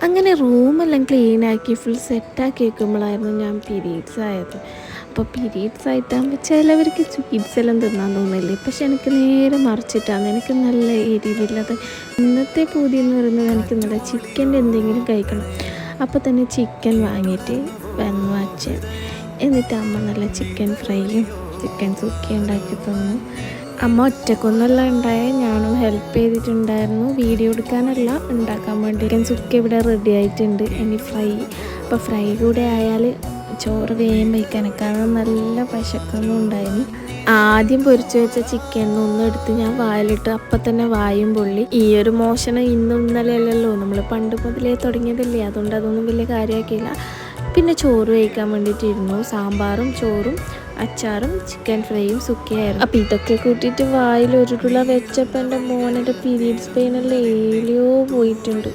അങ്ങനെ റൂമെല്ലാം ക്ലീനാക്കി ഫുൾ സെറ്റാക്കി വെക്കുമ്പോഴായിരുന്നു ഞാൻ പീരീഡ്സ് ആയത്. അപ്പോൾ പീരീഡ്സ് ആയിട്ടാകുമ്പോൾ ചിലവർക്ക് സ്വീറ്റ്സ് എല്ലാം തിന്നാൻ തോന്നില്ലേ, പക്ഷെ എനിക്ക് നേരെ മറിച്ചിട്ടാണ്. എനിക്ക് നല്ല എരിവില്ലാതെ ഇന്നത്തെ പൂതി എന്ന് പറയുന്നത് എനിക്ക് നല്ല ചിക്കൻ്റെ എന്തെങ്കിലും കഴിക്കണം. അപ്പോൾ തന്നെ ചിക്കൻ വാങ്ങിയിട്ട് വന്ന് വച്ച്, എന്നിട്ട് അമ്മ നല്ല ചിക്കൻ ഫ്രൈയും ചിക്കൻ സുക്കി ഉണ്ടാക്കി തന്നു. അമ്മ ഒറ്റക്കൊന്നല്ല ഉണ്ടായ, ഞാനും ഹെൽപ്പ് ചെയ്തിട്ടുണ്ടായിരുന്നു. വീഡിയോ എടുക്കാനല്ല, ഉണ്ടാക്കാൻ വേണ്ടി. ചിക്കൻ സുക്കി ഇവിടെ റെഡി ആയിട്ടുണ്ട്. ഇനി ഫ്രൈ, അപ്പോൾ ഫ്രൈ കൂടെ ആയാൽ ചോറ് വേഗം വയ്ക്കാനൊക്കെയാണ് നല്ല പശക്കൊന്നും ഉണ്ടായിരുന്നു. ആദ്യം പൊരിച്ചു വെച്ച ചിക്കനൊന്നും എടുത്ത് ഞാൻ വായിലിട്ട് അപ്പം തന്നെ വായും പൊള്ളി. ഈ ഒരു മോഷണം ഇന്നും ഇന്നലെ അല്ലല്ലോ, നമ്മൾ പണ്ട് മുതലേ തുടങ്ങിയതല്ലേ, അതുകൊണ്ട് അതൊന്നും വലിയ കാര്യമാക്കിയില്ല. പിന്നെ ചോറ് കഴിക്കാൻ വേണ്ടിയിട്ടിരുന്നു. സാമ്പാറും ചോറും അച്ചാറും ചിക്കൻ ഫ്രൈയും സുക്കിയായിരുന്നു. അപ്പം ഇതൊക്കെ കൂട്ടിയിട്ട് വായിൽ ഒരു കുള വെച്ചപ്പോൾ എൻ്റെ മോനെ പീരീഡ്സ് പെയിനെല്ലാം ഏലിയോ പോയിട്ടുണ്ട്.